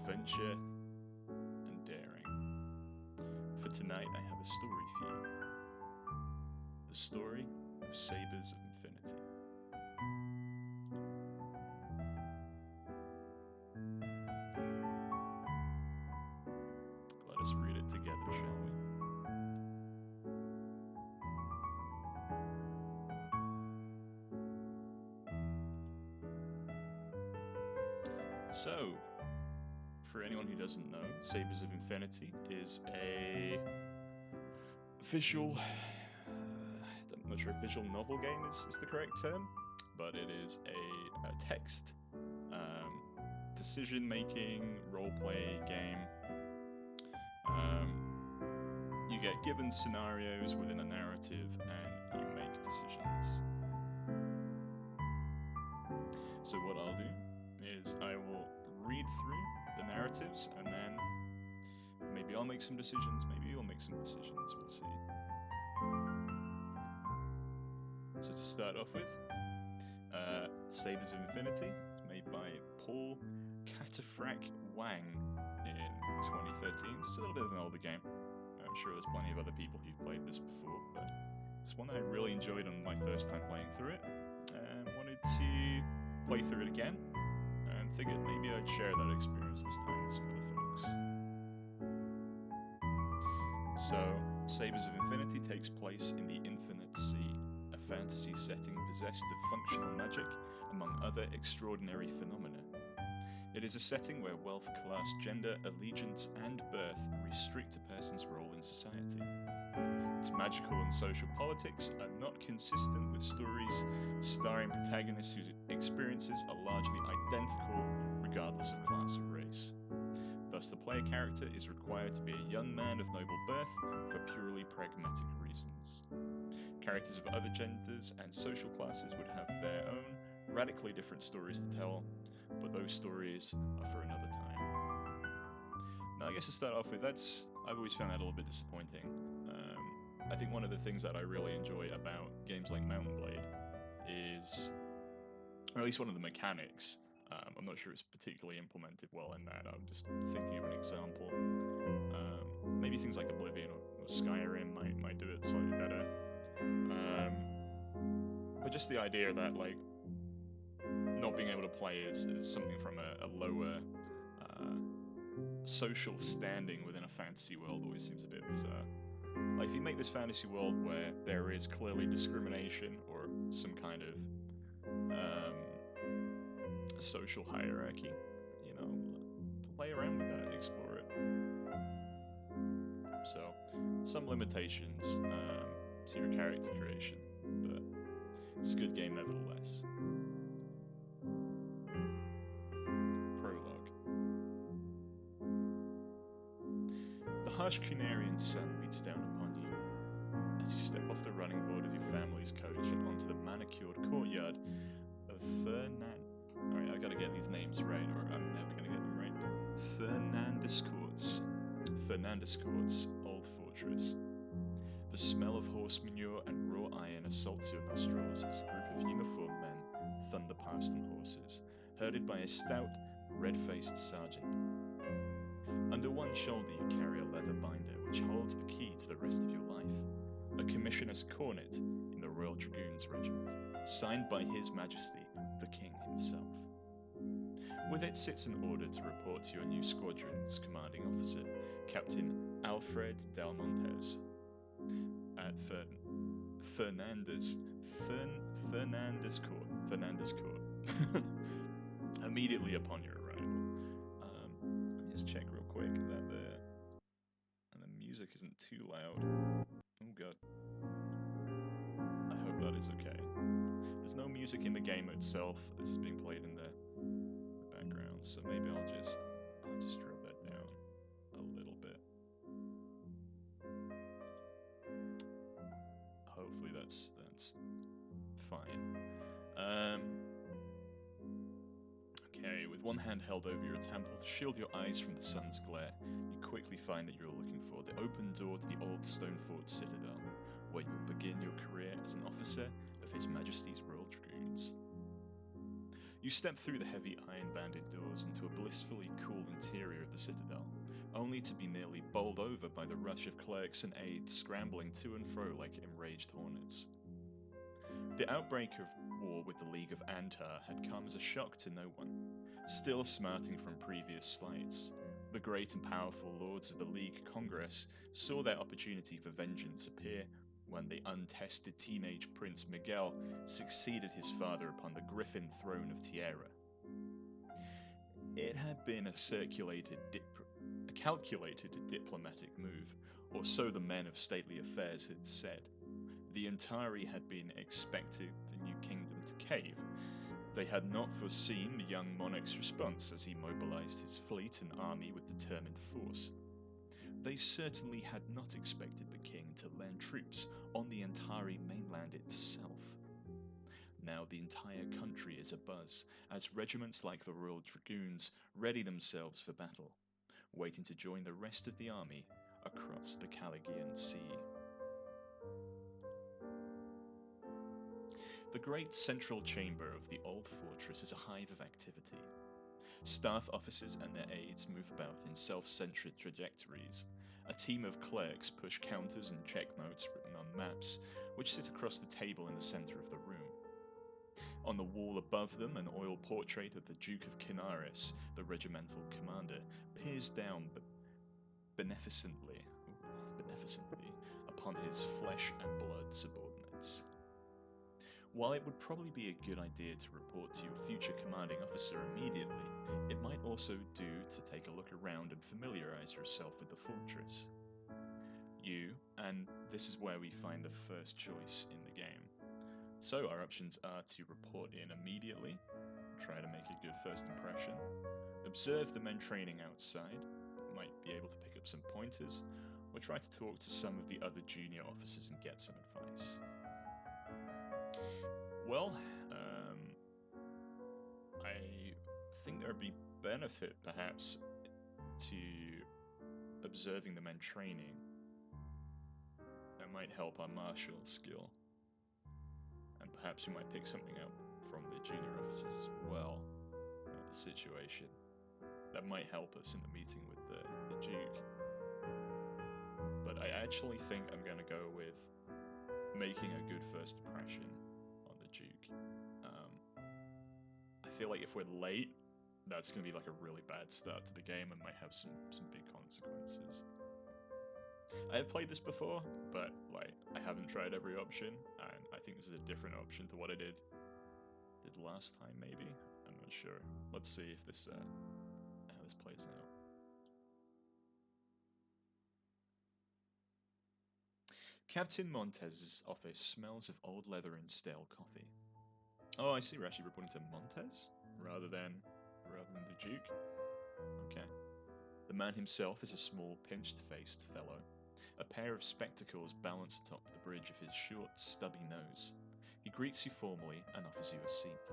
adventure, and daring. For tonight, I have a story for you. The story of Sabres of Infinity. Let us read it together, shall we? So, for anyone who doesn't know, Sabres of Infinity is a visual, I'm not sure if visual novel game is the correct term, but it is a text decision-making role-play game. You get given scenarios within a narrative and you make decisions. So what I'll do is I will read through the narratives and then maybe I'll make some decisions, maybe you'll make some decisions, we'll see. So to start off with, Sabres of Infinity is made by Paul Catafrac Wang in 2013. It's a little bit of an older game. I'm sure there's plenty of other people who've played this before, but it's one I really enjoyed on my first time playing through it, and wanted to play through it again, and figured maybe I'd share that experience this time with some other folks. So, Sabres of Infinity takes place in the Infinite Sea, a fantasy setting possessed of functional magic, among other extraordinary phenomena. It is a setting where wealth, class, gender, allegiance, and birth restrict a person's role in society. Its magical and social politics are not consistent with stories starring protagonists whose experiences are largely identical regardless of class or race. Thus, the player character is required to be a young man of noble birth for purely pragmatic reasons. Characters of other genders and social classes would have their own radically different stories to tell, but those stories are for another time. Now, I guess to start off with, I've always found that a little bit disappointing. I think one of the things that I really enjoy about games like Mountain Blade is, or at least one of the mechanics, I'm not sure it's particularly implemented well in that, I'm just thinking of an example. Maybe things like Oblivion or Skyrim might do it slightly better. But just the idea that, like, not being able to play is something from a lower social standing within a fantasy world always seems a bit bizarre. Like, if you make this fantasy world where there is clearly discrimination or some kind of social hierarchy, you know, play around with that and explore it. So, some limitations to your character creation, but it's a good game nevertheless. Prologue. The harsh Cunarian sun beats down upon you as you step off the running board of your family's coach and onto the manicured courtyard of Alright, I gotta get these names right, or I'm never gonna get them right. Fernandez Court's old fortress. The smell of horse manure and raw iron assaults your nostrils as a group of uniformed men thunder past on horses, herded by a stout, red-faced sergeant. Under one shoulder you carry a leather binder which holds the key to the rest of your life, a commission as a cornet in the Royal Dragoons Regiment, signed by His Majesty, the King himself. With it sits an order to report to your new squadron's commanding officer, Captain Alfred Dalmontes, at Fernandez Court, immediately upon your arrival. Let me just check real quick that the music isn't too loud. Oh god. I hope that is okay. There's no music in the game itself. This is being played in the background, so maybe I'll just drop that down a little bit. Hopefully that's fine. Okay, with one hand held over your temple to shield your eyes from the sun's glare, you quickly find that you're looking for the open door to the old stone fort citadel, where you will begin your career as an officer of His Majesty's Royal Dragoons. You step through the heavy iron-banded doors into a blissfully cool interior of the Citadel, only to be nearly bowled over by the rush of clerks and aides scrambling to and fro like enraged hornets. The outbreak of war with the League of Antar had come as a shock to no one. Still smarting from previous slights, the great and powerful lords of the League Congress saw their opportunity for vengeance appear when the untested teenage Prince Miguel succeeded his father upon the griffin throne of Tierra. It had been a calculated diplomatic move, or so the men of stately affairs had said. The Antari had been expecting the new kingdom to cave. They had not foreseen the young monarch's response as he mobilized his fleet and army with determined force. They certainly had not expected the king to land troops on the Antari mainland itself. Now the entire country is abuzz, as regiments like the Royal Dragoons ready themselves for battle, waiting to join the rest of the army across the Calagian Sea. The great central chamber of the old fortress is a hive of activity. Staff officers and their aides move about in self-centered trajectories. A team of clerks push counters and check notes written on maps, which sit across the table in the center of the room. On the wall above them, an oil portrait of the Duke of Kinaris, the regimental commander, peers down beneficently upon his flesh and blood subordinates. While it would probably be a good idea to report to your future commanding officer immediately, it might also do to take a look around and familiarize yourself with the fortress. And this is where we find the first choice in the game. So our options are to report in immediately, try to make a good first impression, observe the men training outside, might be able to pick up some pointers, or try to talk to some of the other junior officers and get some advice. Well, I think there would be benefit, perhaps, to observing the men training. That might help our martial skill. And perhaps we might pick something up from the junior officers as well, about the situation. That might help us in the meeting with the Duke. But I actually think I'm going to go with making a good first impression on the Duke. I feel like if we're late, that's going to be like a really bad start to the game and might have some big consequences. I have played this before, but like I haven't tried every option, and I think this is a different option to what I did last time. Maybe, I'm not sure. Let's see if this how this plays out. Captain Montez's office smells of old leather and stale coffee. Oh, I see. We're actually reporting to Montez rather than the Duke. Okay. The man himself is a small, pinched-faced fellow. A pair of spectacles balance atop the bridge of his short, stubby nose. He greets you formally and offers you a seat.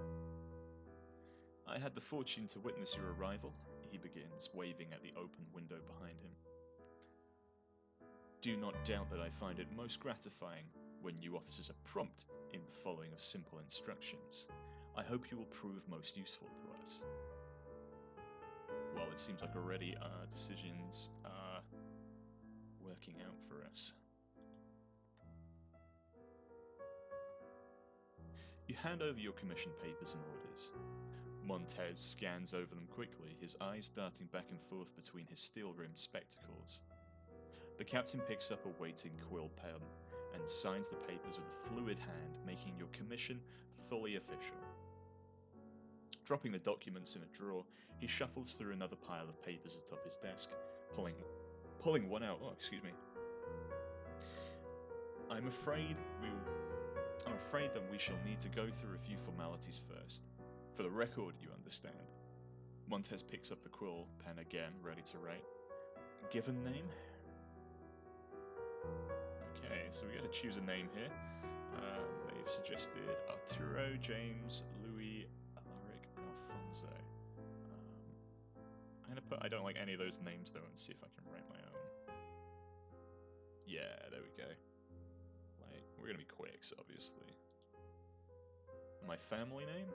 I had the fortune to witness your arrival, he begins, waving at the open window behind him. Do not doubt that I find it most gratifying when you officers are prompt in the following of simple instructions. I hope you will prove most useful to us. Well, it seems like already our decisions are working out for us. You hand over your commission papers and orders. Montez scans over them quickly, his eyes darting back and forth between his steel-rimmed spectacles. The captain picks up a waiting quill pen and signs the papers with a fluid hand, making your commission fully official. Dropping the documents in a drawer, he shuffles through another pile of papers atop his desk, pulling one out. Oh, excuse me. I'm afraid that we shall need to go through a few formalities first. For the record, you understand. Montez picks up the quill pen again, ready to write. Given name? Okay, so we gotta choose a name here. They've suggested Arturo, James, Louis, Alaric, and Alfonso. I'm gonna put I don't like any of those names though, and see if I can write my own. Yeah, there we go. Like, we're gonna be quick, so obviously. My family name?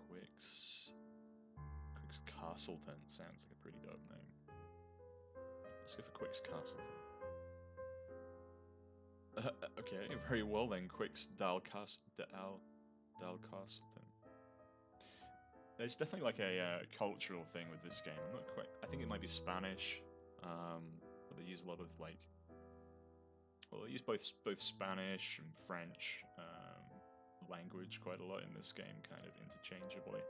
Quicks Castleton sounds like a pretty dope name. Let's go for Quicks Castleton. Okay, very well then. Quicks Castleton. There's definitely like a cultural thing with this game. I'm not quite. I think it might be Spanish, but they use a lot of like. Well, they use both Spanish and French language quite a lot in this game, kind of interchangeably.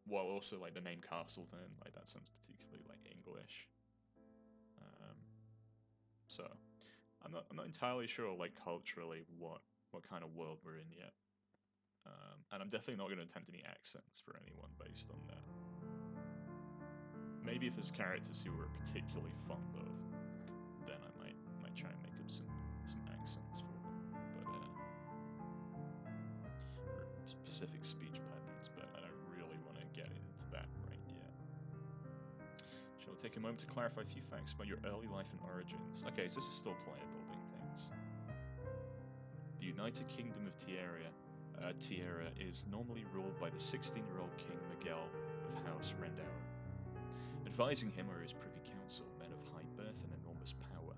While also like the name Castleton, like that sounds particularly like English. So I'm not entirely sure like culturally what kind of world we're in yet. And I'm definitely not going to attempt any accents for anyone based on that. Maybe if there's characters who we're particularly fond of, then I might try and make up some accents for them. But or specific speech patterns, but I don't really want to get into that right yet. Shall I take a moment to clarify a few facts about your early life and origins? Okay, so this is still player building things. The United Kingdom of Tierra is normally ruled by the 16-year-old King Miguel of House Rendauer. Advising him are his privy council, men of high birth and enormous power,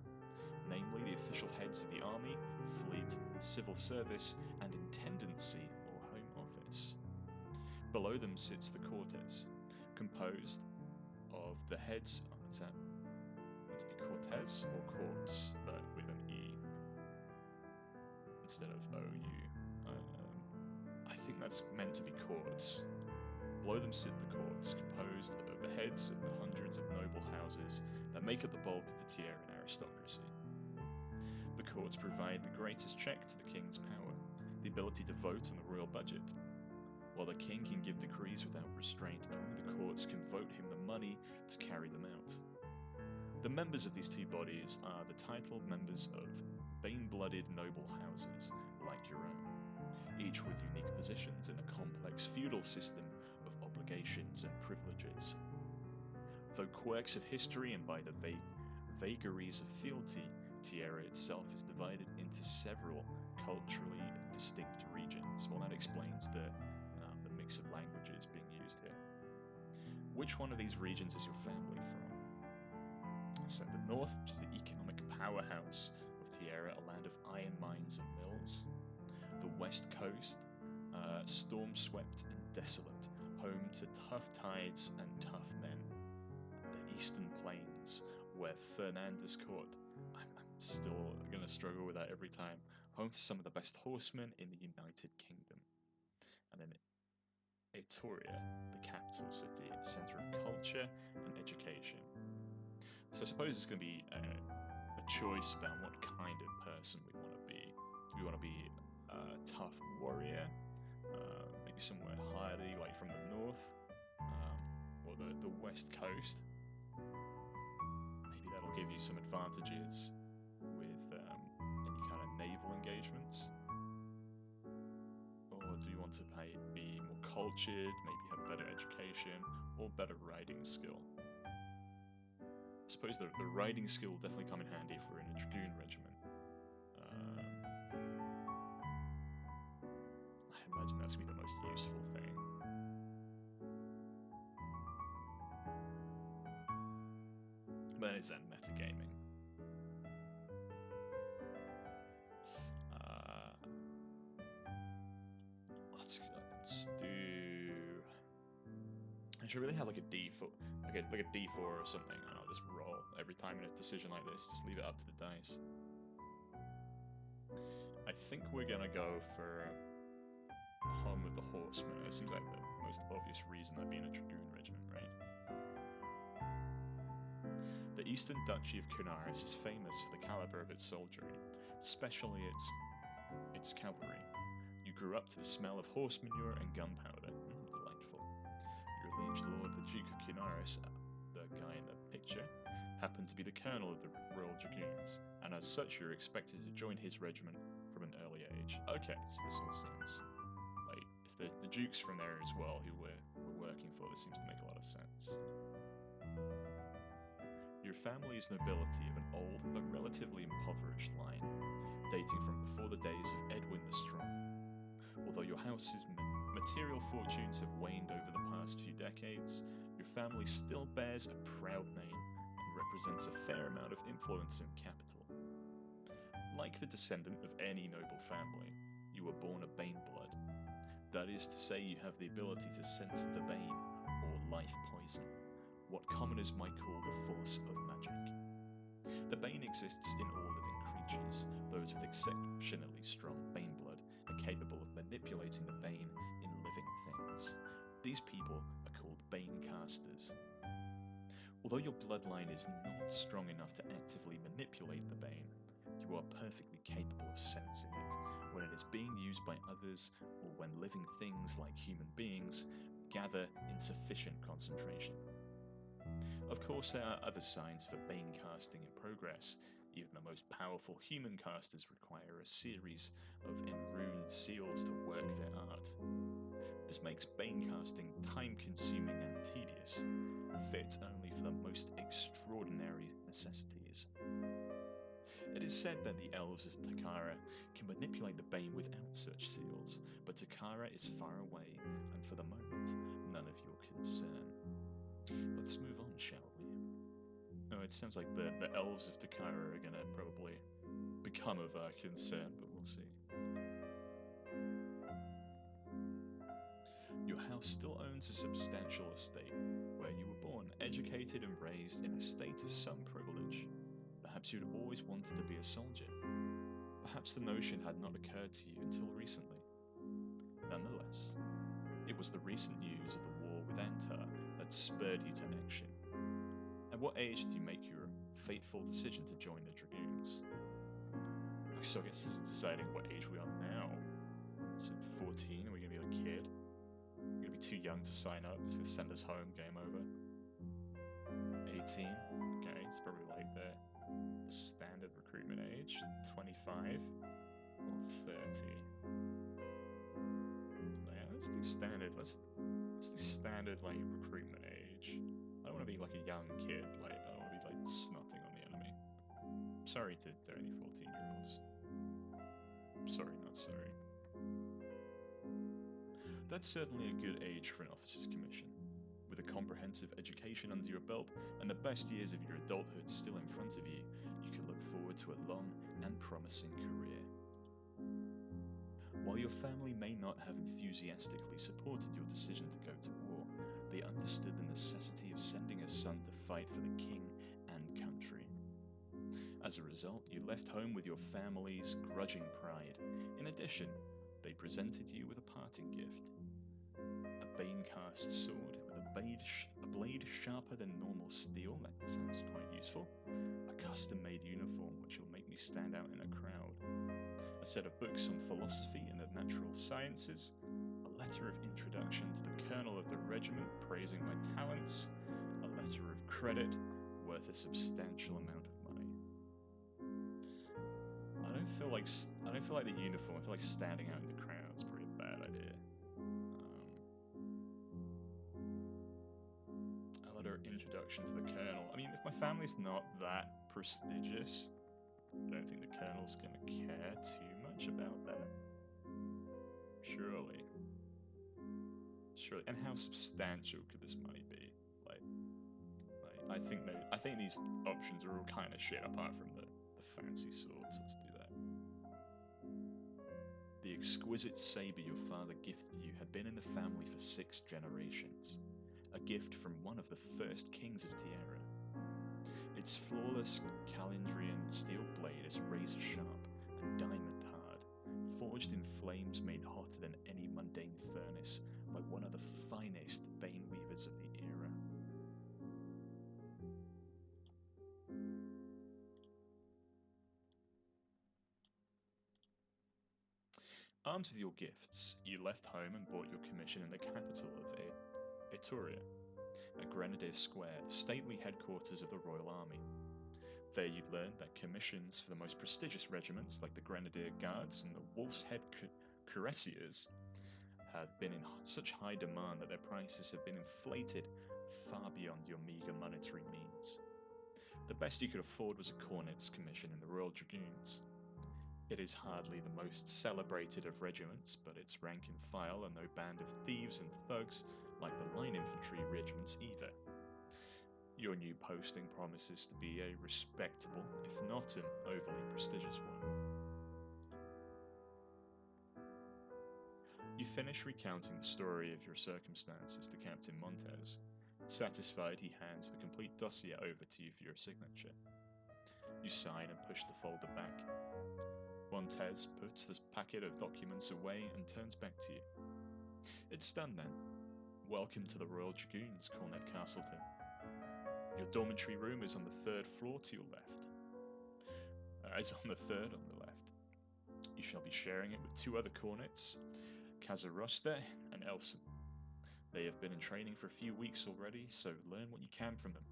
namely the official heads of the army, fleet, civil service, and intendancy or home office. Below them sits the Cortes, composed of the heads. Is that meant to be Cortes or Courts, but with an E instead of OU? I think that's meant to be courts. Below them sit the courts, composed of the heads of the hundreds of noble houses that make up the bulk of the Tierran aristocracy. The courts provide the greatest check to the king's power, the ability to vote on the royal budget. While the king can give decrees without restraint, only the courts can vote him the money to carry them out. The members of these two bodies are the titled members of vein-blooded noble houses, like your own, each with unique positions in a complex feudal system of obligations and privileges. Though quirks of history and by the vagaries of fealty, Tierra itself is divided into several culturally distinct regions. Well, that explains the mix of languages being used here. Which one of these regions is your family from? So the north, which is the economic powerhouse of Tierra, a land of iron mines and mills. The west coast, storm-swept and desolate, home to tough tides and tough men. The eastern plains, where Fernandez Court, I'm still going to struggle with that every time, home to some of the best horsemen in the United Kingdom. And then Etoria, the capital city, a centre of culture and education. So I suppose it's going to be a choice about what kind of person we want to be. Do we want to be a tough warrior, maybe somewhere hardy, like from the north, or the west coast? Maybe that'll give you some advantages with any kind of naval engagements. Or do you want to be more cultured, maybe have better education, or better riding skill? I suppose the riding skill will definitely come in handy if we're in a dragoon regiment. I imagine that's going to be the most useful thing. But then it's that metagaming. Let's do. I should really have like a D4, like a D4 or something, and I'll just roll every time in a decision like this. Just leave it up to the dice. I think we're gonna go for home of the horsemen. It seems like the most obvious reason I'd be in a dragoon regiment, right? The Eastern Duchy of Cunaris is famous for the caliber of its soldiery, especially its cavalry. You grew up to the smell of horse manure and gunpowder. Delightful. Your liege lord, the Duke of Cunaris, the guy in the picture, happened to be the colonel of the Royal Dragoons, and as such you're expected to join his regiment from an early age. Okay, so this all seems like if the Duke's from there as well, who we're working for, this seems to make a lot of sense. Your family is nobility of an old but relatively impoverished line, dating from before the days of Edwin the Strong. Although your house's material fortunes have waned over the past few decades, your family still bears a proud name and represents a fair amount of influence and capital. Like the descendant of any noble family, you were born a Baneblood. That is to say, you have the ability to sense the bane, or life poison, what commoners might call the force of magic. The bane exists in all living creatures. Those with exceptionally strong Baneblood are capable of manipulating the bane in living things. These people are called Banecasters. Although your bloodline is not strong enough to actively manipulate the bane, you are perfectly capable of sensing it when it is being used by others or when living things like human beings gather in sufficient concentration. Of course, there are other signs for bane casting in progress. Even the most powerful human casters require a series of enruned seals to work their art. This makes bane casting time-consuming and tedious, fit only for the most extraordinary necessities. It is said that the elves of Takara can manipulate the bane without such seals, but Takara is far away, and for the moment, none of your concern. Let's move on, shall we? Oh, it sounds like the elves of Takara are gonna probably become of our concern, but we'll see. Your house still owns a substantial estate, where you were born, educated and raised in a state of some privilege. Perhaps you'd always wanted to be a soldier. Perhaps the notion had not occurred to you until recently. Nonetheless, it was the recent news of the war with Antar that spurred you to action. At what age did you make your fateful decision to join the Dragoons? So I guess this is deciding what age we are now. So 14, are we gonna be a kid? We're gonna be too young to sign up, it's gonna send us home, game over. 18, okay, it's probably like the standard recruitment age. 25 or 30. Yeah, let's do standard, let's do standard like recruitment age. I don't want to be like a young kid, like I don't want to be like snotting on the enemy. Sorry to any 14-year-olds. Sorry, not sorry. That's certainly a good age for an officer's commission. With a comprehensive education under your belt and the best years of your adulthood still in front of you, you can look forward to a long and promising career. While your family may not have enthusiastically supported your decision to go to war, they understood the necessity of sending a son to fight for the king and country. As a result, you left home with your family's grudging pride. In addition, they presented you with a parting gift. A Banecast sword with a blade sharper than normal steel, that sounds quite useful. A custom-made uniform which will make me stand out in a crowd. A set of books on philosophy and the natural sciences. A letter of introduction to the colonel of the regiment praising my talents. A letter of credit worth a substantial amount of money. I don't feel like the uniform. I feel like standing out in the crowd is probably a bad idea. A letter of introduction to the colonel. I mean, if my family's not that prestigious, I don't think the colonel's gonna care too much about that. Surely. And how substantial could this money be? I think these options are all kind of shit apart from the fancy swords. Let's do that. The exquisite saber your father gifted you had been in the family for 6 generations. A gift from one of the first kings of Tierra. Its flawless Calendrian steel blade is razor sharp and diamond hard, forged in flames made hotter than any mundane furnace by one of the finest bane weavers of the era. Armed with your gifts, you left home and bought your commission in the capital of Etruria, at Grenadier Square, the stately headquarters of the Royal Army. There you learned that commissions for the most prestigious regiments, like the Grenadier Guards and the Wolf's Head Cuirassiers, have been in such high demand that their prices have been inflated far beyond your meager monetary means. The best you could afford was a cornet's commission in the Royal Dragoons. It is hardly the most celebrated of regiments, but its rank and file are no band of thieves and thugs like the line infantry regiments either. Your new posting promises to be a respectable, if not an overly prestigious one. You finish recounting the story of your circumstances to Captain Montez. Satisfied, he hands the complete dossier over to you for your signature. You sign and push the folder back. Montez puts this packet of documents away and turns back to you. It's done then. Welcome to the Royal Dragoons, Cornet Castleton. Your dormitory room is on the third floor to your left. Is on the third on the left. You shall be sharing it with two other cornets, Casarosta and Elson. They have been in training for a few weeks already, so learn what you can from them.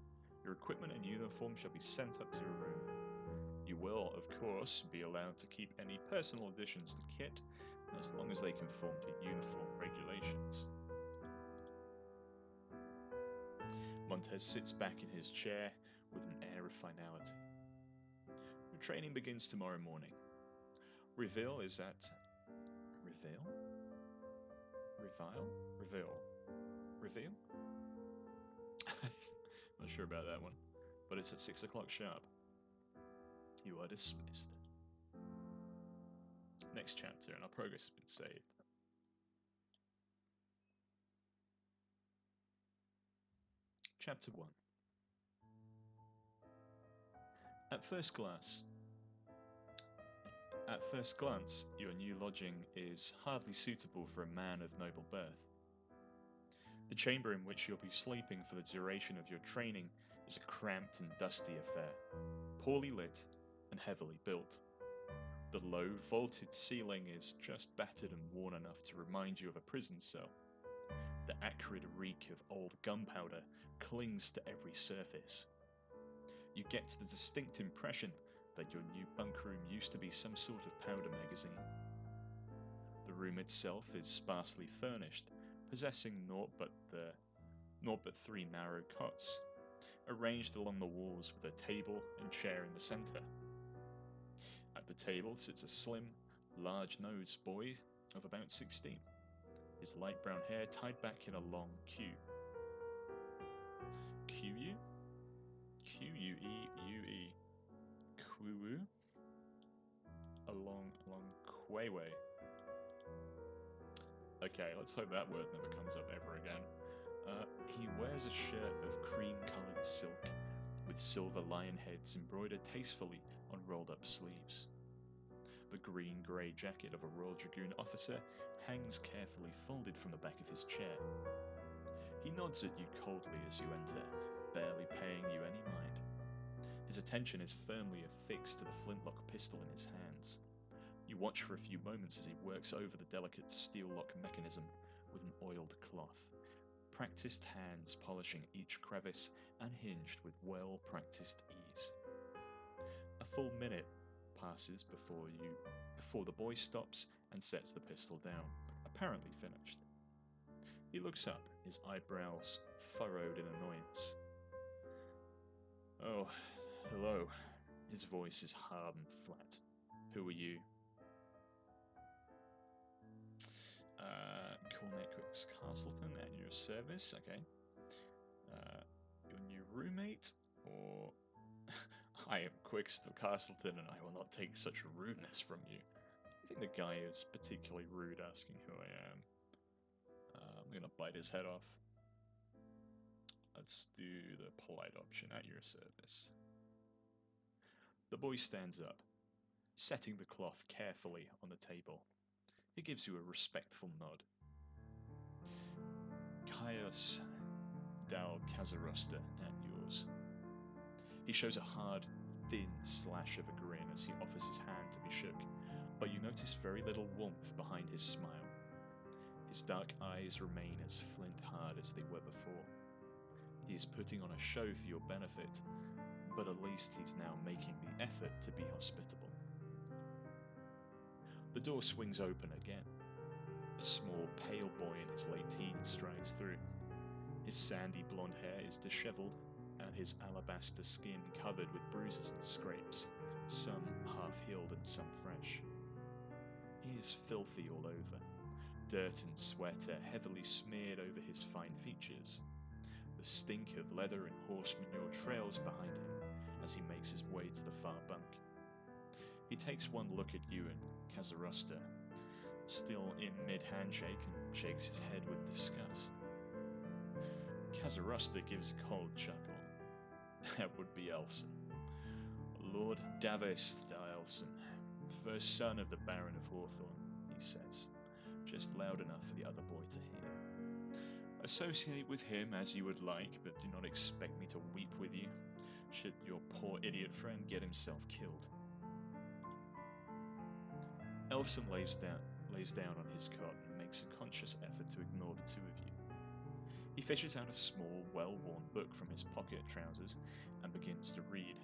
Your equipment and uniform shall be sent up to your room. You will, of course, be allowed to keep any personal additions to kit, as long as they conform to uniform regulations. Montez sits back in his chair with an air of finality. Your training begins tomorrow morning. Reveal is at... Reveal? Revile? Reveal? Reveal? Not sure about that one, but it's at 6 o'clock sharp. You are dismissed. Next chapter, and our progress has been saved. Chapter 1. At first glance, your new lodging is hardly suitable for a man of noble birth. The chamber in which you'll be sleeping for the duration of your training is a cramped and dusty affair, poorly lit and heavily built. The low, vaulted ceiling is just battered and worn enough to remind you of a prison cell. The acrid reek of old gunpowder clings to every surface. You get the distinct impression that your new bunk room used to be some sort of powder magazine. The room itself is sparsely furnished, possessing naught but three narrow cots, arranged along the walls with a table and chair in the center. At the table sits a slim, large-nosed boy of about 16, his light brown hair tied back in a long queue. Q-U? Q-U-E-U-E. Queue? Along Quayway. Okay, let's hope that word never comes up ever again. He wears a shirt of cream-colored silk, with silver lion heads embroidered tastefully on rolled-up sleeves. The green-grey jacket of a Royal Dragoon officer hangs carefully folded from the back of his chair. He nods at you coldly as you enter, barely paying you any mind. His attention is firmly affixed to the flintlock pistol in his hands. You watch for a few moments as he works over the delicate steel lock mechanism with an oiled cloth, practiced hands polishing each crevice unhinged with well-practiced ease. A full minute passes before the boy stops and sets the pistol down, apparently finished. He looks up, his eyebrows furrowed in annoyance. Oh, hello. His voice is hard and flat. Who are you? Cornet Castleton at your service, okay. Your new roommate, or... I am Quickstill Castleton, and I will not take such rudeness from you. I think the guy is particularly rude asking who I am. I'm gonna bite his head off. Let's do the polite option, at your service. The boy stands up, setting the cloth carefully on the table. He gives you a respectful nod. Caius Dal Casarosta at yours. He shows a hard, thin slash of a grin as he offers his hand to be shook, but you notice very little warmth behind his smile. His dark eyes remain as flint-hard as they were before. He is putting on a show for your benefit, but at least he's now making the effort to be hospitable. The door swings open again. A small, pale boy in his late teens strides through. His sandy blonde hair is disheveled, and his alabaster skin covered with bruises and scrapes, some half-healed and some fresh. He is filthy all over. Dirt and sweat are heavily smeared over his fine features. The stink of leather and horse manure trails behind him as he makes his way to the far bunk. He takes one look at you and Kazarosta, still in mid-handshake, and shakes his head with disgust. Kazarosta gives a cold chuckle. That would be Elson. Lord Davos Elson, first son of the Baron of Hawthorne, he says, just loud enough for the other boy to hear. Associate with him as you would like, but do not expect me to weep with you, should your poor idiot friend get himself killed. Elson lays down on his cot and makes a conscious effort to ignore the two of you. He fishes out a small, well-worn book from his pocket trousers and begins to read.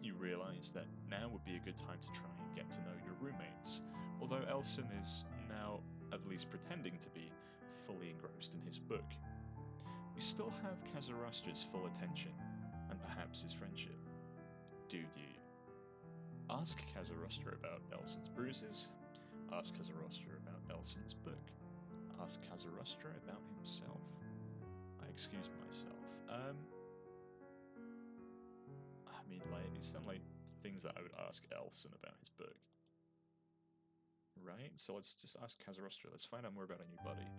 You realize that now would be a good time to try and get to know your roommates, although Elson is now at least pretending to be fully engrossed in his book. You still have Kazarostra's full attention, and perhaps his friendship. Do you? Ask Kazarostra about Elson's bruises. Ask Kazarostra about Elson's book. Ask Kazarostra about himself. I excuse myself. It's not like things that I would ask Elson about his book. Right? So let's just ask Kazarostra. Let's find out more about our new buddy.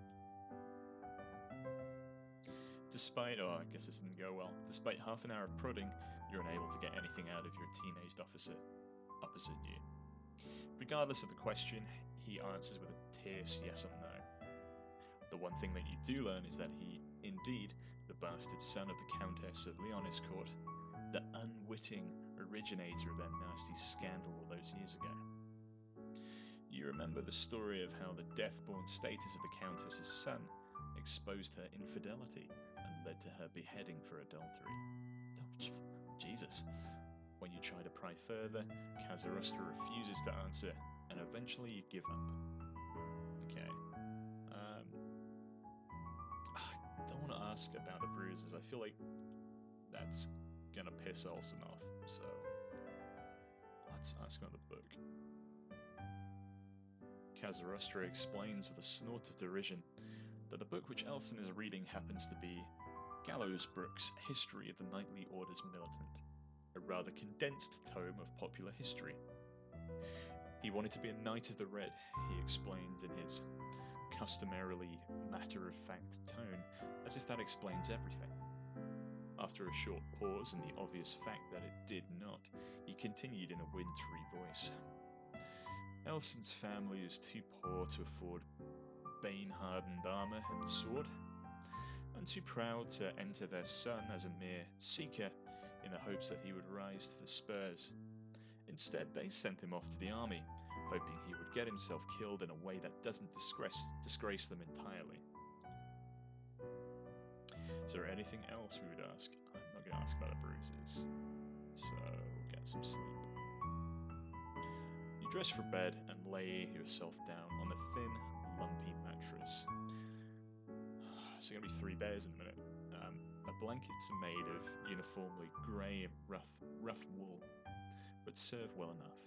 I guess this didn't go well. Despite half an hour of prodding, you're unable to get anything out of your teenaged officer opposite you. Regardless of the question, he answers with a terse yes or no. The one thing that you do learn is that he, indeed, the bastard son of the Countess of Leonis Court, the unwitting originator of that nasty scandal all those years ago. You remember the story of how the death-born status of the Countess's son exposed her infidelity and led to her beheading for adultery. Jesus. When you try to pry further, Kazarostra refuses to answer, and eventually you give up. Okay. I don't want to ask about the bruises. I feel like that's gonna piss Elson off, so let's ask about the book. Kazarostra explains with a snort of derision that the book which Elson is reading happens to be Gallowsbrook's History of the Knightly Order's Militant, a rather condensed tome of popular history. He wanted to be a Knight of the Red, he explains in his customarily matter-of-fact tone, as if that explains everything. After a short pause and the obvious fact that it did not, he continued in a wintry voice. Elson's family is too poor to afford bane-hardened armor and sword, and too proud to enter their son as a mere seeker in the hopes that he would rise to the spurs. Instead, they sent him off to the army, hoping he would get himself killed in a way that doesn't disgrace them entirely. Is there anything else we would ask? I'm not going to ask about the bruises, so get some sleep. You dress for bed and lay yourself down on a thin, lumpy mattress. So going to be 3 bears in a minute. The blankets are made of uniformly grey, rough wool, but serve well enough.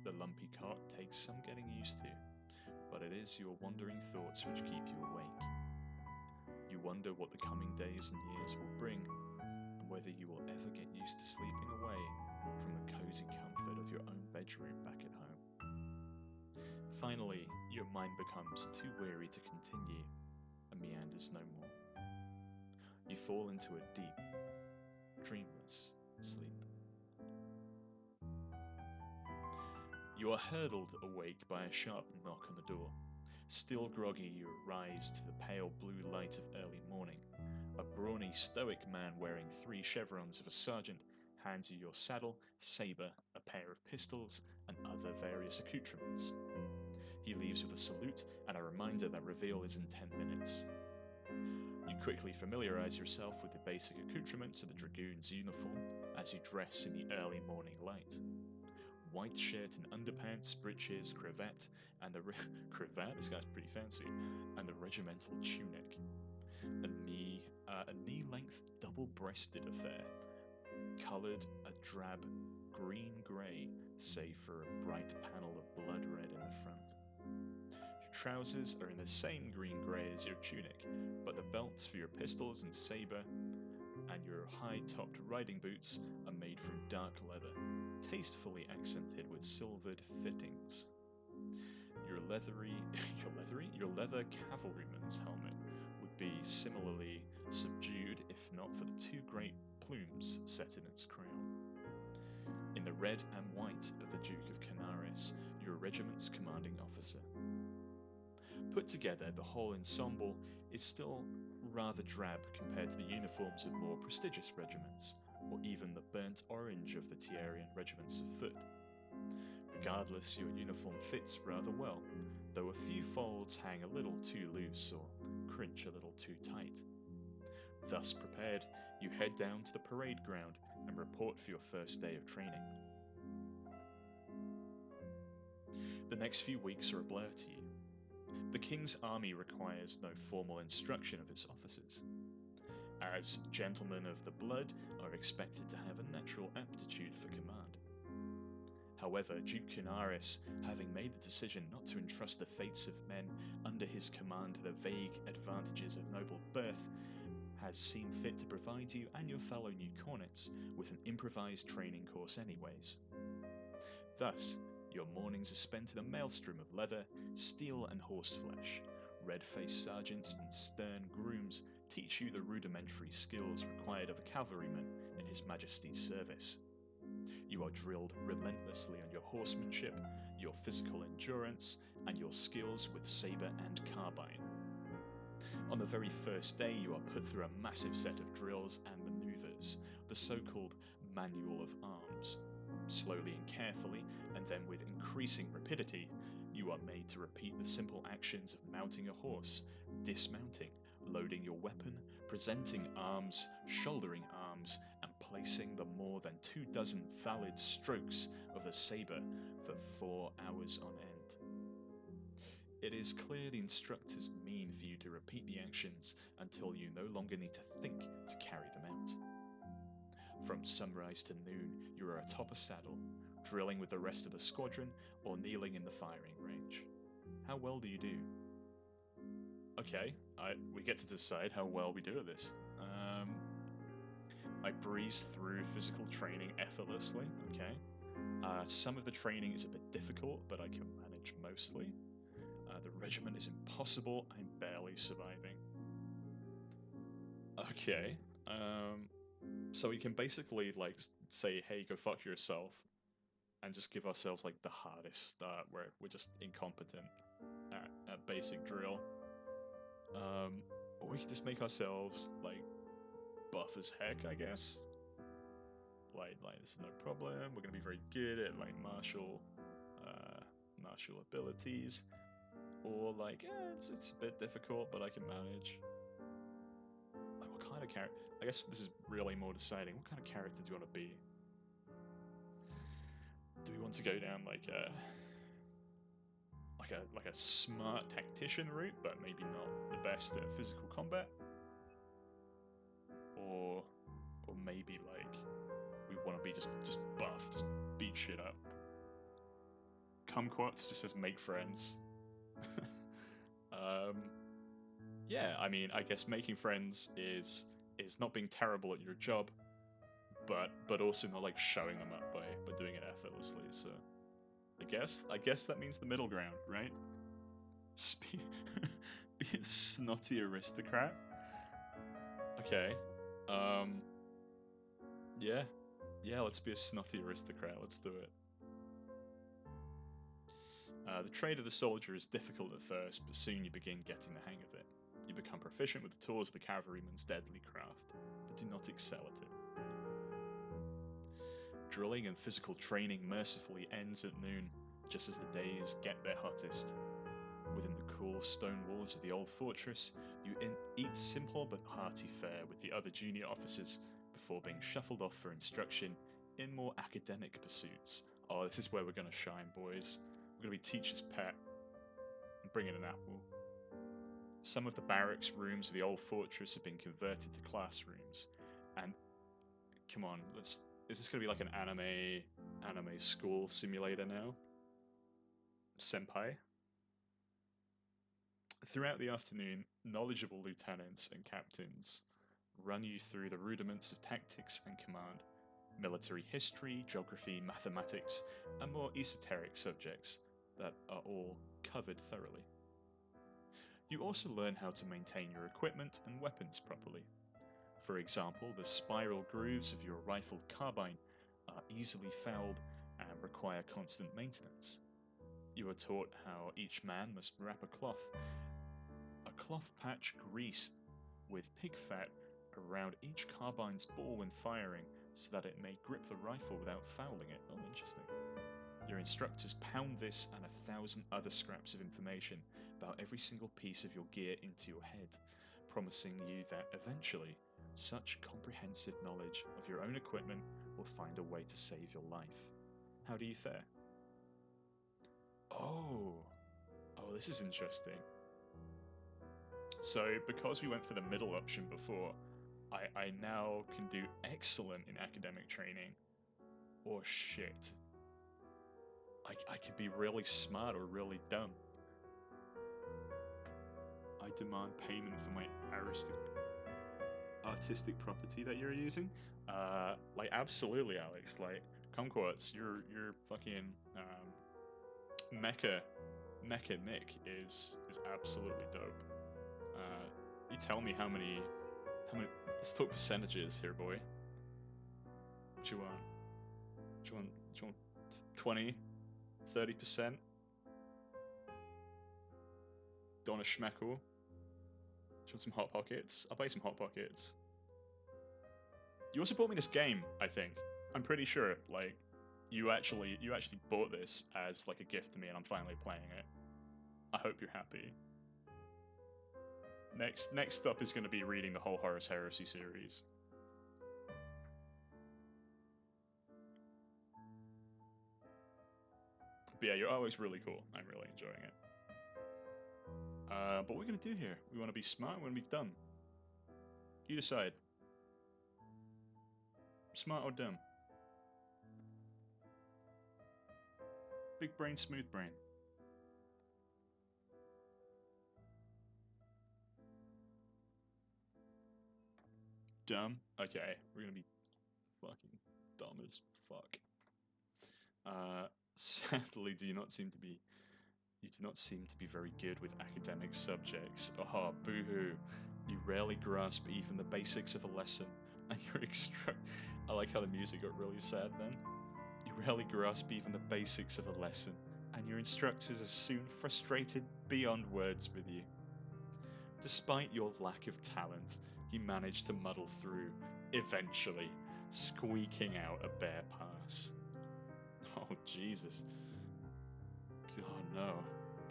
The lumpy cot takes some getting used to, but it is your wandering thoughts which keep you awake. You wonder what the coming days and years will bring, and whether you will ever get used to sleeping away from the cozy comfort of your own bedroom back at home. Finally, your mind becomes too weary to continue, and meanders no more. You fall into a deep, dreamless sleep. You are hurtled awake by a sharp knock on the door. Still groggy, you rise to the pale blue light of early morning. A brawny, stoic man wearing 3 chevrons of a sergeant hands you your saddle, saber, a pair of pistols, and other various accoutrements. He leaves with a salute and a reminder that reveal is in 10 minutes. You quickly familiarize yourself with the basic accoutrements of the dragoon's uniform as you dress in the early morning light. White shirt and underpants, breeches, cravat, and the cravat. This guy's pretty fancy, and the regimental tunic. a knee-length double-breasted affair, coloured a drab green-grey, save for a bright panel of blood red in the front. Your trousers are in the same green-grey as your tunic, but the belts for your pistols and sabre and your high-topped riding boots are made from dark leather, tastefully accented with silvered fittings. Your your leather cavalryman's helmet would be similarly subdued if not for the two great plumes set in its crown. In the red and white of the Duke of Canaris, your regiment's commanding officer. Put together, the whole ensemble is still rather drab compared to the uniforms of more prestigious regiments, or even the burnt orange of the Thierrien regiments of foot. Regardless, your uniform fits rather well, though a few folds hang a little too loose or cringe a little too tight. Thus prepared, you head down to the parade ground and report for your first day of training. The next few weeks are a blur to you. The King's army requires no formal instruction of its officers, as gentlemen of the blood are expected to have a natural aptitude for command. However, Duke Canaris, having made the decision not to entrust the fates of men under his command to the vague advantages of noble birth, has seen fit to provide you and your fellow new cornets with an improvised training course anyways. Thus, your mornings are spent in a maelstrom of leather, steel and horseflesh. Red-faced sergeants and stern grooms teach you the rudimentary skills required of a cavalryman in His Majesty's service. You are drilled relentlessly on your horsemanship, your physical endurance, and your skills with sabre and carbine. On the very first day, you are put through a massive set of drills and maneuvers, the so-called Manual of Arms. Slowly and carefully, and then with increasing rapidity, you are made to repeat the simple actions of mounting a horse, dismounting, loading your weapon, presenting arms, shouldering arms, and placing the more than 24 valid strokes of the sabre for 4 hours on end. It is clear the instructors mean for you to repeat the actions until you no longer need to think to carry them out. From sunrise to noon, you are atop a saddle, drilling with the rest of the squadron or kneeling in the firing range. How well do you do? Okay, we get to decide how well we do at this. I breeze through physical training effortlessly, okay. Some of the training is a bit difficult, but I can manage mostly. The regiment is impossible, I'm barely surviving. Okay, so we can basically, like, say, hey, go fuck yourself, and just give ourselves, like, the hardest start, where we're just incompetent at basic drill. Or we can just make ourselves, like, buff as heck, I guess. Like, this is no problem, we're gonna be very good at, like, martial abilities. Or, like, it's a bit difficult, but I can manage. Like, what kind of character? I guess this is really more deciding. What kind of character do you want to be? Do we want to go down like a smart tactician route, but maybe not the best at physical combat? Or maybe like we want to be just buff, just beat shit up. Kumquats just says make friends. Yeah, I mean, I guess making friends is not being terrible at your job, but also not like showing them up by doing it effortlessly. So I guess that means the middle ground, right? Be a snotty aristocrat. Okay. Yeah. Yeah, let's be a snotty aristocrat. Let's do it. The trade of the soldier is difficult at first, but soon you begin getting the hang of it. You become proficient with the tools of the cavalryman's deadly craft, but do not excel at it. Drilling and physical training mercifully ends at noon, just as the days get their hottest. Within the cool stone walls of the old fortress, you eat simple but hearty fare with the other junior officers before being shuffled off for instruction in more academic pursuits. Oh, this is where we're going to shine, boys. We're going to be teacher's pet. And bring in an apple. Some of the barracks rooms of the old fortress have been converted to classrooms. And come on, is this gonna be like an anime school simulator now? Senpai? Throughout the afternoon, knowledgeable lieutenants and captains run you through the rudiments of tactics and command, military history, geography, mathematics, and more esoteric subjects that are all covered thoroughly. You also learn how to maintain your equipment and weapons properly. For example, the spiral grooves of your rifled carbine are easily fouled and require constant maintenance. You are taught how each man must wrap a cloth patch greased with pig fat around each carbine's ball when firing so that it may grip the rifle without fouling it. Oh, interesting. Your instructors pound this and 1,000 other scraps of information about every single piece of your gear into your head, promising you that eventually such comprehensive knowledge of your own equipment will find a way to save your life. How do you fare? Oh, this is interesting. So, because we went for the middle option before, I now can do excellent in academic training. Or shit. I could be really smart or really dumb. I demand payment for my artistic property that you're using. Like absolutely, Alex. Like kumquats, your fucking mecha Nick is absolutely dope. You tell me how many. Let's talk percentages here, boy. What do you want? Do you want 20, 30%? Do you want a schmeckle? Do you want some hot pockets? I'll buy some hot pockets. You also bought me this game, I think. I'm pretty sure. Like, you actually bought this as like a gift to me, and I'm finally playing it. I hope you're happy. Next up is going to be reading the whole Horus Heresy series. But yeah, your artwork's really cool. I'm really enjoying it. But what are we going to do here? We want to be smart, we want to be dumb. You decide. Smart or dumb? Big brain, smooth brain. Dumb? Okay, we're going to be fucking dumb as fuck. Sadly, you do not seem to be very good with academic subjects. Oh, boo-hoo. You rarely grasp even the basics of a lesson, and your I like how the music got really sad then. You rarely grasp even the basics of a lesson, and your instructors are soon frustrated beyond words with you. Despite your lack of talent, you manage to muddle through, eventually, squeaking out a bare pass. Oh, Jesus. Oh no,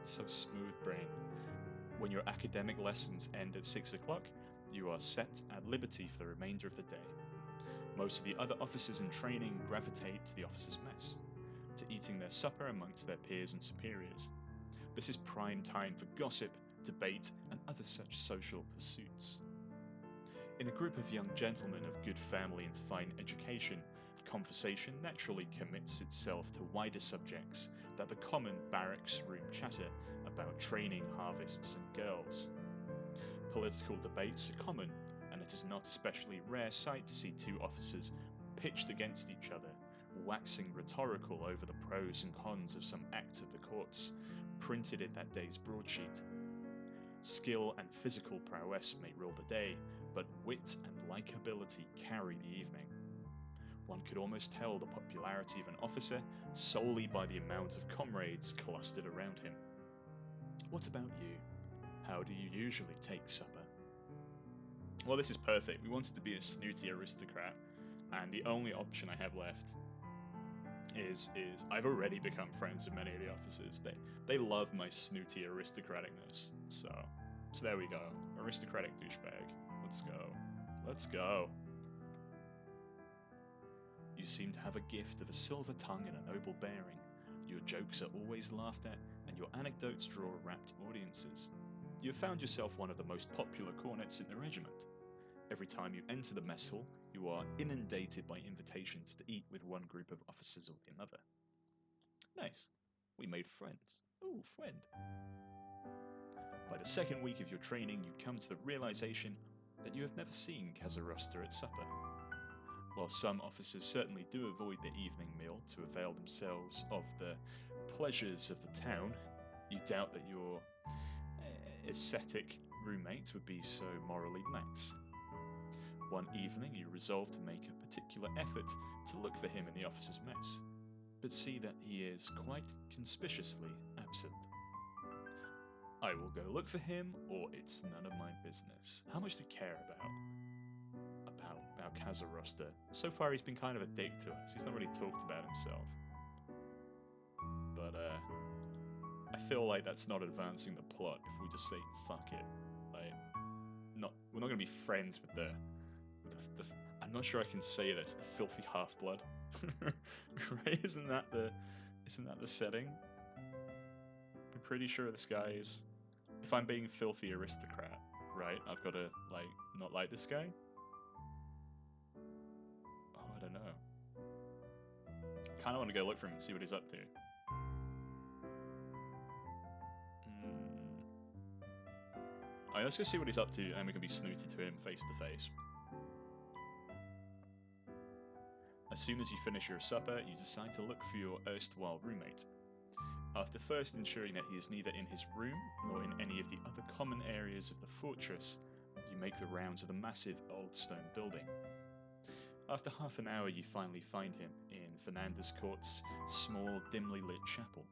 so smooth brain. When your academic lessons end at 6 o'clock, you are set at liberty for the remainder of the day. Most of the other officers in training gravitate to the officers' mess, to eating their supper amongst their peers and superiors. This is prime time for gossip, debate, and other such social pursuits. In a group of young gentlemen of good family and fine education, conversation naturally commits itself to wider subjects than the common barracks room chatter about training, harvests, and girls. Political debates are common, and it is not especially rare sight to see two officers pitched against each other, waxing rhetorical over the pros and cons of some act of the courts, printed in that day's broadsheet. Skill and physical prowess may rule the day, but wit and likability carry the evening. One could almost tell the popularity of an officer solely by the amount of comrades clustered around him. What about you? How do you usually take supper? Well, this is perfect. We wanted to be a snooty aristocrat, and the only option I have left is I've already become friends with many of the officers. They love my snooty aristocraticness. So there we go. Aristocratic douchebag. Let's go. Let's go. You seem to have a gift of a silver tongue and a noble bearing. Your jokes are always laughed at, and your anecdotes draw rapt audiences. You have found yourself one of the most popular cornets in the regiment. Every time you enter the mess hall, you are inundated by invitations to eat with one group of officers or the another. Nice. We made friends. Ooh, friend. By the second week of your training, you come to the realization that you have never seen Kazarosta at supper. While some officers certainly do avoid the evening meal to avail themselves of the pleasures of the town, you doubt that your ascetic roommate would be so morally lax. One evening, you resolve to make a particular effort to look for him in the officers' mess, but see that he is quite conspicuously absent. I will go look for him, or it's none of my business. How much do you care about Kazarosta? So far, he's been kind of a dick to us. He's not really talked about himself. But I feel like that's not advancing the plot if we just say fuck it. Like, we're not gonna be friends with the I'm not sure I can say this. The filthy half-blood, right? Isn't that the setting? I'm pretty sure this guy is. If I'm being filthy aristocrat, right? I've got to not like this guy. Oh, I don't know. Kind of want to go look for him and see what he's up to. Alright, let's go see what he's up to, and we can be snooty to him face to face. As soon as you finish your supper, you decide to look for your erstwhile roommate. After first ensuring that he is neither in his room nor in any of the other common areas of the fortress, you make the rounds of the massive old stone building. After half an hour, you finally find him in Fernandez Court's small, dimly lit chapel.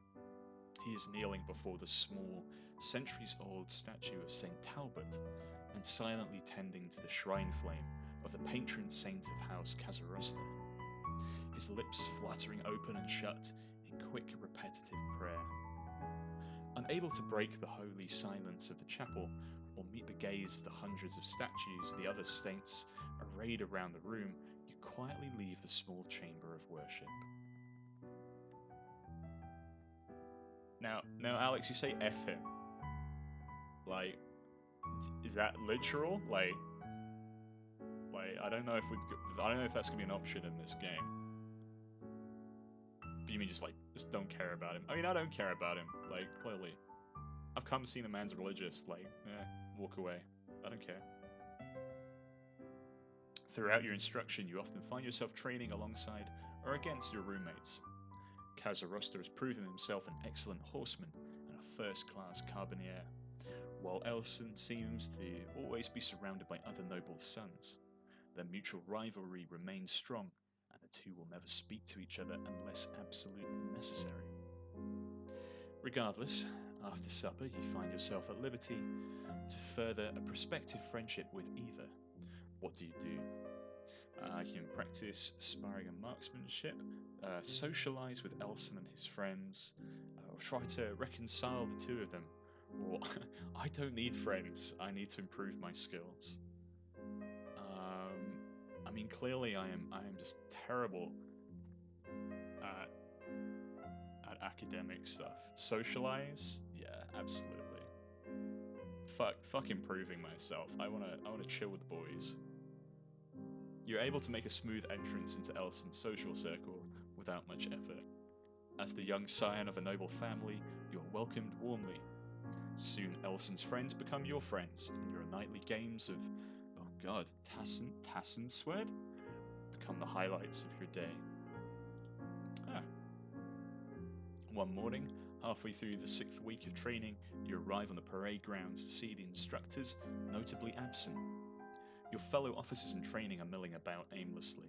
He is kneeling before the small, centuries-old statue of St. Talbot and silently tending to the shrine flame of the patron saint of House Kazarosta. His lips fluttering open and shut in quick, repetitive prayer. Unable to break the holy silence of the chapel or meet the gaze of the hundreds of statues of the other saints arrayed around the room, you quietly leave the small chamber of worship. Now, Alex, you say F him. Like, is that literal? Like, I don't know if that's gonna be an option in this game. But you mean just don't care about him? I mean, I don't care about him. Like, clearly, I've come seen a man's religious. Walk away. I don't care. Throughout your instruction, you often find yourself training alongside or against your roommates. Kazarosta has proven himself an excellent horseman and a first-class carbineer, while Elson seems to always be surrounded by other noble sons. Their mutual rivalry remains strong, and the two will never speak to each other unless absolutely necessary. Regardless, after supper you find yourself at liberty to further a prospective friendship with either. What do? You can practice sparring and marksmanship, socialize with Elson and his friends, or try to reconcile the two of them. Or, I don't need friends, I need to improve my skills. I mean, clearly I am just terrible at academic stuff. Socialize? Yeah, absolutely. Fuck improving myself. I wanna chill with the boys. You're able to make a smooth entrance into Elson's social circle without much effort. As the young scion of a noble family, you are welcomed warmly. Soon Elson's friends become your friends, and your nightly games of, oh god, Tassenswed become the highlights of your day. One morning, halfway through the 6th week of training, you arrive on the parade grounds to see the instructors notably absent. Your fellow officers in training are milling about aimlessly.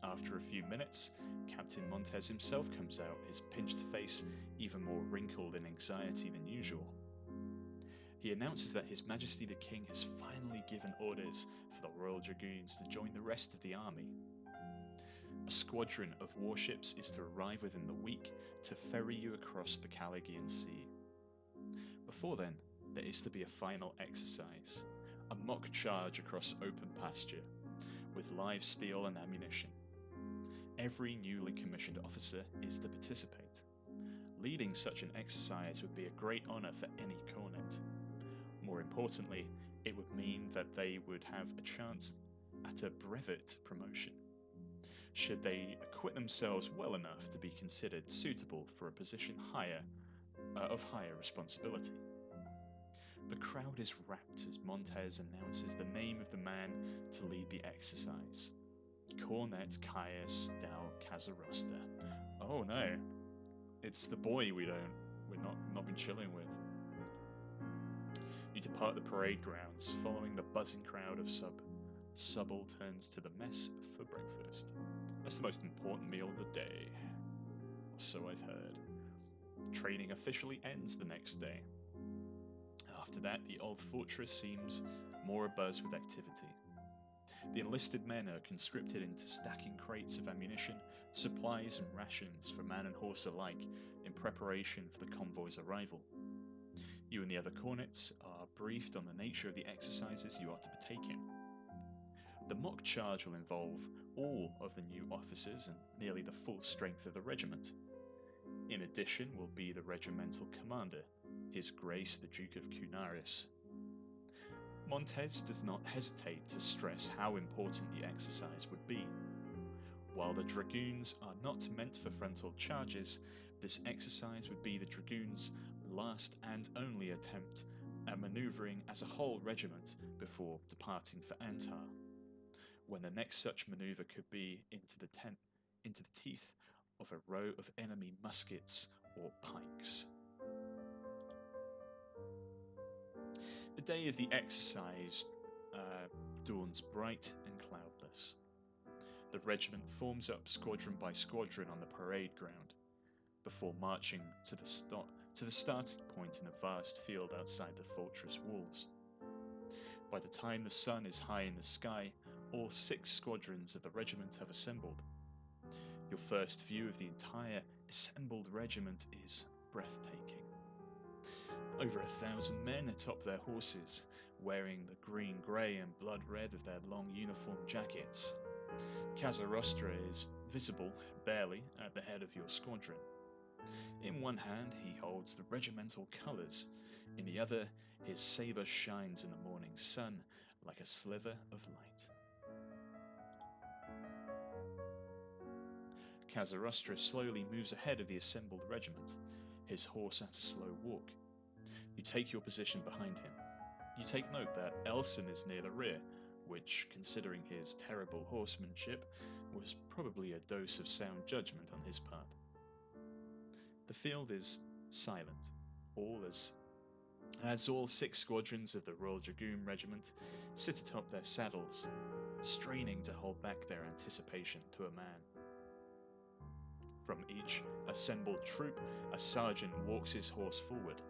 After a few minutes, Captain Montez himself comes out, his pinched face even more wrinkled in anxiety than usual. He announces that His Majesty the King has finally given orders for the Royal Dragoons to join the rest of the army. A squadron of warships is to arrive within the week to ferry you across the Calagian Sea. Before then, there is to be a final exercise, a mock charge across open pasture, with live steel and ammunition. Every newly commissioned officer is to participate. Leading such an exercise would be a great honor for any cornet. importantly, it would mean that they would have a chance at a brevet promotion, should they acquit themselves well enough to be considered suitable for a position of higher responsibility. The crowd is rapt as Montez announces the name of the man to lead the exercise. Cornet Caius Dal Casarosta. Oh no, it's the boy we're not been chilling with. You depart the parade grounds, following the buzzing crowd of subalterns to the mess for breakfast. That's the most important meal of the day, or so I've heard. Training officially ends the next day. After that, the old fortress seems more abuzz with activity. The enlisted men are conscripted into stacking crates of ammunition, supplies, and rations for man and horse alike in preparation for the convoy's arrival. You and the other cornets are briefed on the nature of the exercises you are to partake in. The mock charge will involve all of the new officers and nearly the full strength of the regiment. In addition will be the regimental commander, His Grace the Duke of Cunaris. Montez does not hesitate to stress how important the exercise would be. While the dragoons are not meant for frontal charges, this exercise would be the dragoons' last and only attempt at manoeuvring as a whole regiment before departing for Antar, when the next such manoeuvre could be into the teeth of a row of enemy muskets or pikes. The day of the exercise dawns bright and cloudless. The regiment forms up squadron by squadron on the parade ground, before marching to the starting point in a vast field outside the fortress walls. By the time the sun is high in the sky, all 6 squadrons of the regiment have assembled. Your first view of the entire assembled regiment is breathtaking. Over 1,000 men atop their horses, wearing the green, grey and blood red of their long uniform jackets. Casarosta is visible, barely, at the head of your squadron. In one hand he holds the regimental colours, in the other his sabre shines in the morning sun like a sliver of light. Casarosta slowly moves ahead of the assembled regiment, his horse at a slow walk. You take your position behind him. You take note that Elson is near the rear, which, considering his terrible horsemanship, was probably a dose of sound judgment on his part. The field is silent, as all 6 squadrons of the Royal Dragoon Regiment sit atop their saddles, straining to hold back their anticipation to a man. From each assembled troop, a sergeant walks his horse forward.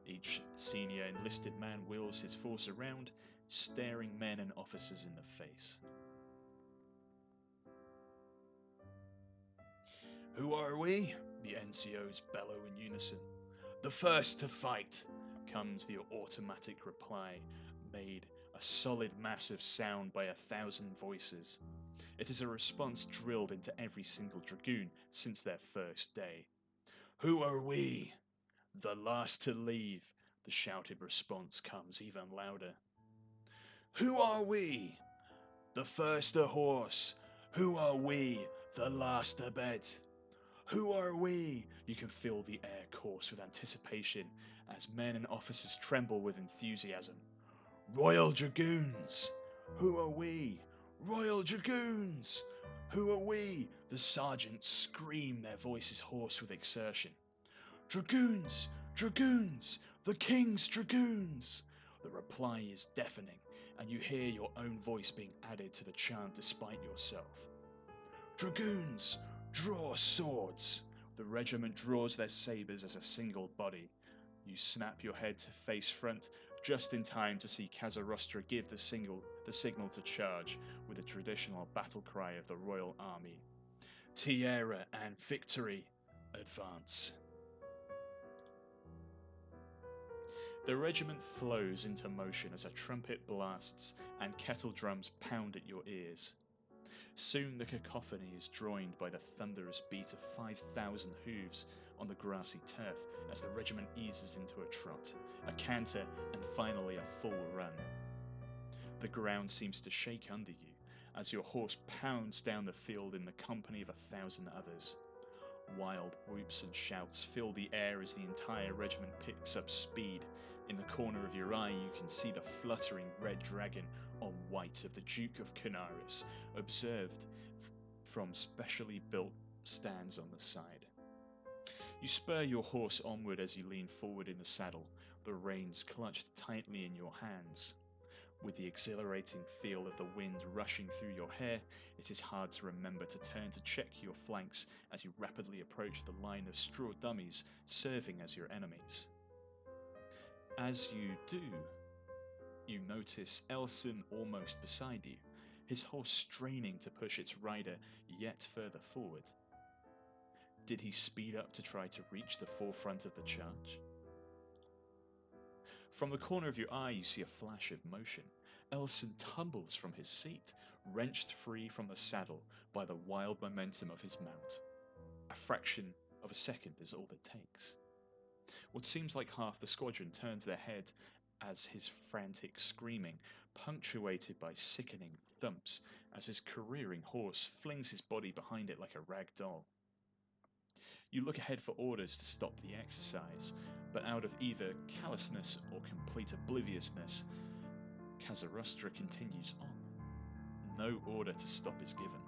Each senior enlisted man wheels his force around, staring men and officers in the face. "Who are we?" the NCOs bellow in unison. "The first to fight," comes the automatic reply, made a solid mass of sound by 1,000 voices. It is a response drilled into every single dragoon since their first day. "Who are we?" "The last to leave," the shouted response comes even louder. "Who are we?" "The first to horse." "Who are we?" "The last to bed." "Who are we?" You can feel the air course with anticipation as men and officers tremble with enthusiasm. "Royal Dragoons." "Who are we?" "Royal Dragoons." "Who are we?" The sergeants scream, their voices hoarse with exertion. "Dragoons! Dragoons! The King's Dragoons!" The reply is deafening, and you hear your own voice being added to the chant despite yourself. "Dragoons! Draw swords!" The regiment draws their sabres as a single body. You snap your head to face front just in time to see Casarosta give the signal to charge with the traditional battle cry of the Royal Army. "Tierra and victory! Advance!" The regiment flows into motion as a trumpet blasts and kettle drums pound at your ears. Soon the cacophony is joined by the thunderous beat of 5,000 hooves on the grassy turf as the regiment eases into a trot, a canter, and finally a full run. The ground seems to shake under you as your horse pounds down the field in the company of 1,000 others. Wild whoops and shouts fill the air as the entire regiment picks up speed. In the corner of your eye you can see the fluttering red dragon on white of the Duke of Canaris, observed from specially built stands on the side. You spur your horse onward as you lean forward in the saddle, the reins clutched tightly in your hands. With the exhilarating feel of the wind rushing through your hair, it is hard to remember to turn to check your flanks as you rapidly approach the line of straw dummies serving as your enemies. As you do, you notice Elson almost beside you, his horse straining to push its rider yet further forward. Did he speed up to try to reach the forefront of the charge? From the corner of your eye you see a flash of motion. Elson tumbles from his seat, wrenched free from the saddle by the wild momentum of his mount. A fraction of a second is all it takes. What seems like half the squadron turns their head as his frantic screaming, punctuated by sickening thumps, as his careering horse flings his body behind it like a rag doll. You look ahead for orders to stop the exercise, but out of either callousness or complete obliviousness, Kazarustra continues on. No order to stop is given.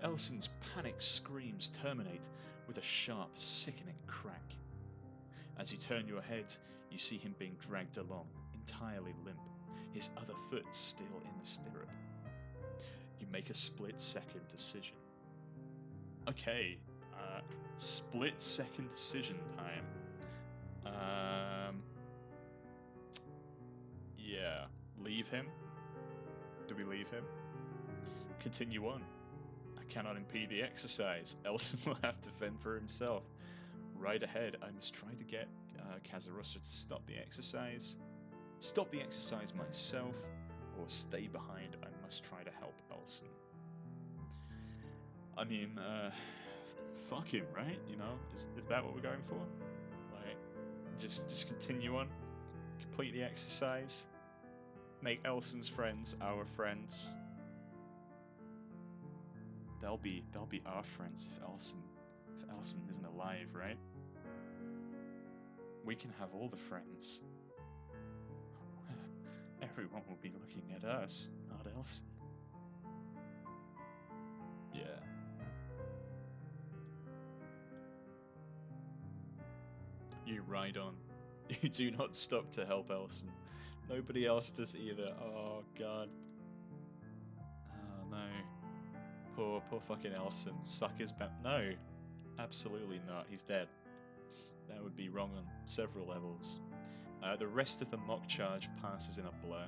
Elson's panicked screams terminate with a sharp, sickening crack. As you turn your head, you see him being dragged along, entirely limp, his other foot still in the stirrup. You make a split-second decision. Okay, split-second decision time. Yeah, leave him? Do we leave him? Continue on. I cannot impede the exercise. Elson will have to fend for himself. Right ahead, I must try to get Kazarustra to stop the exercise. Stop the exercise myself, or stay behind. I must try to help Elson. I mean, fuck him, right? You know, is that what we're going for? Like, just continue on, complete the exercise, make Elson's friends our friends. They'll be our friends if Elson isn't alive, right? We can have all the friends. Everyone will be looking at us, not Elson. Yeah. You ride on. You do not stop to help Elson. Nobody else does either. Oh god. Oh no. Poor fucking Elson. Suck his back. No. Absolutely not. He's dead. That would be wrong on several levels. The rest of the mock charge passes in a blur.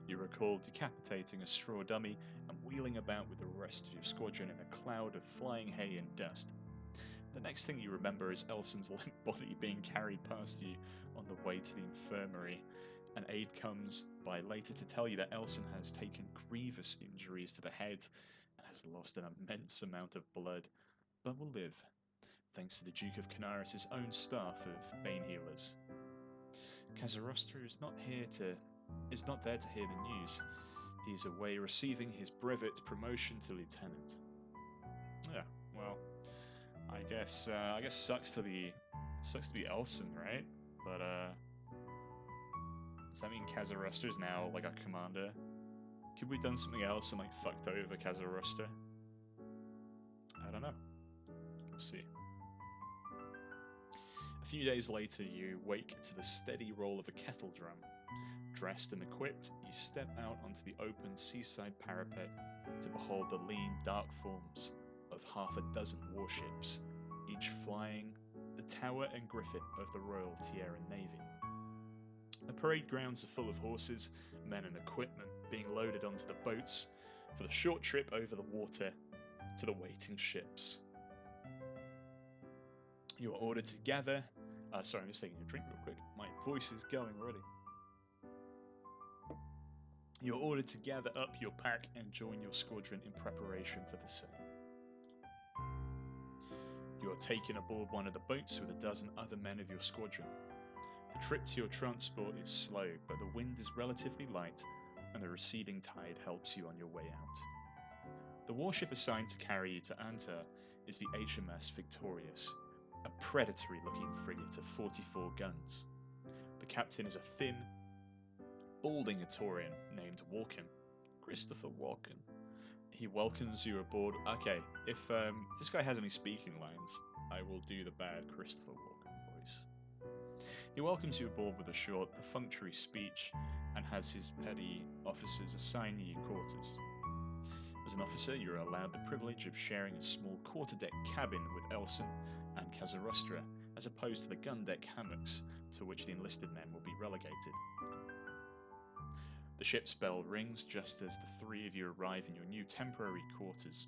You recall decapitating a straw dummy and wheeling about with the rest of your squadron in a cloud of flying hay and dust. The next thing you remember is Elson's limp body being carried past you on the way to the infirmary. An aide comes by later to tell you that Elson has taken grievous injuries to the head and has lost an immense amount of blood, but will live, thanks to the Duke of Canaris' own staff of Bane Healers. Kazarustra is not there to hear the news. He's away receiving his brevet promotion to lieutenant. Yeah, well, I guess sucks to be Elson, right? But does that mean Kazarustra is now like our commander? Could we have done something else and like fucked over Kazarustra? I don't know. We'll see. A few days later, you wake to the steady roll of a kettle drum. Dressed and equipped, you step out onto the open seaside parapet to behold the lean, dark forms of half a dozen warships, each flying the Tower and Griffin of the Royal Tierra Navy. The parade grounds are full of horses, men and equipment being loaded onto the boats for the short trip over the water to the waiting ships. You are ordered to gather... sorry, I'm just taking a drink real quick. My voice is going already. You're ordered to gather up your pack and join your squadron in preparation for the same. You are taken aboard one of the boats with a dozen other men of your squadron. The trip to your transport is slow, but the wind is relatively light, and the receding tide helps you on your way out. The warship assigned to carry you to Anta is the HMS Victorious, a predatory-looking frigate of 44 guns. The captain is a thin, balding Etorian named Walken. Christopher Walken. He welcomes you aboard. Okay, if this guy has any speaking lines, I will do the bad Christopher Walken voice. He welcomes you aboard with a short, perfunctory speech and has his petty officers assign you quarters. As an officer, you're allowed the privilege of sharing a small quarterdeck cabin with Elson and Kazarostra, as opposed to the gun deck hammocks to which the enlisted men will be relegated. The ship's bell rings just as the three of you arrive in your new temporary quarters.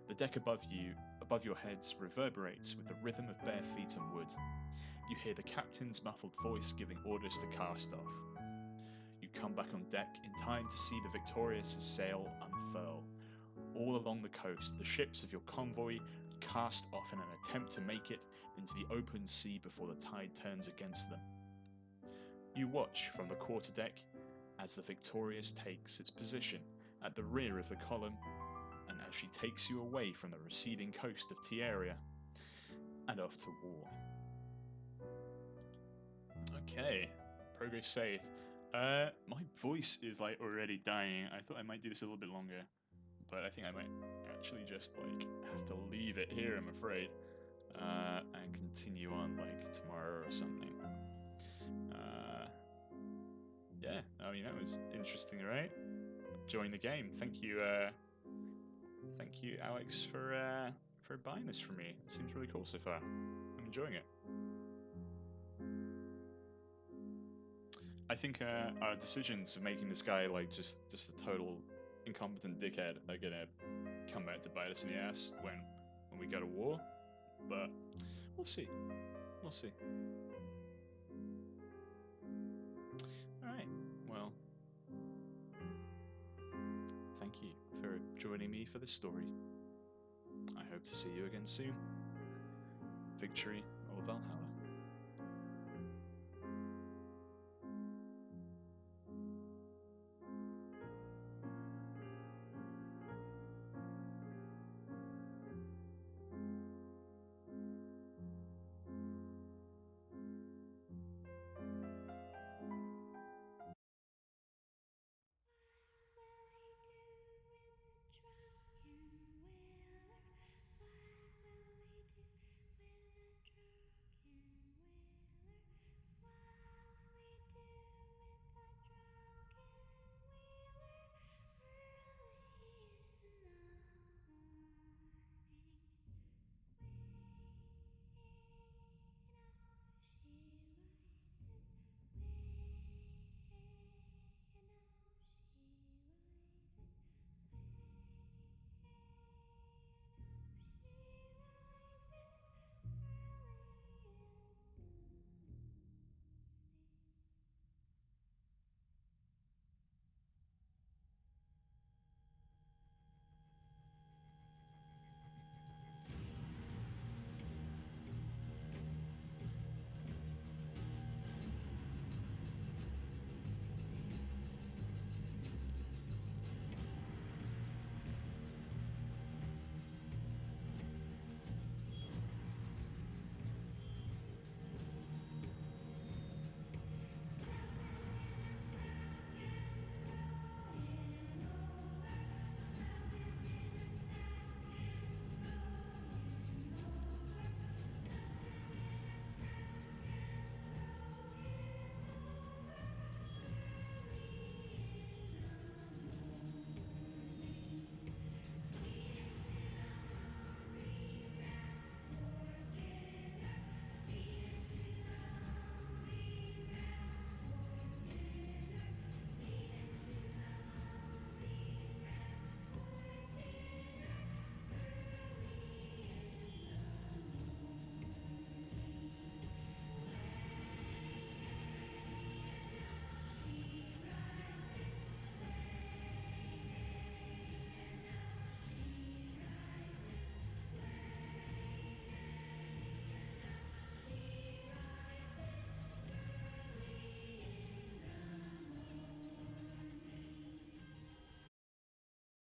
The deck above your heads, reverberates with the rhythm of bare feet on wood. You hear the captain's muffled voice giving orders to cast off. You come back on deck in time to see the Victorious' sail unfurl. All along the coast, the ships of your convoy cast off in an attempt to make it into the open sea before the tide turns against them. You watch from the quarterdeck as the Victorious takes its position at the rear of the column, and as she takes you away from the receding coast of Tieria and off to war. Okay, progress saved. My voice is like already dying. I thought I might do this a little bit longer, but I think I might actually just like have to leave it here, I'm afraid, and continue on like tomorrow or something. Yeah, I mean, that was interesting, right? Join the game. Thank you, Alex, for buying this from me. It seems really cool so far. I'm enjoying it. I think our decisions of making this guy like just a total incompetent dickhead are gonna come back to bite us in the ass when we go to war. But we'll see. We'll see. All right. Well, thank you for joining me for this story. I hope to see you again soon. Victory or Valhalla.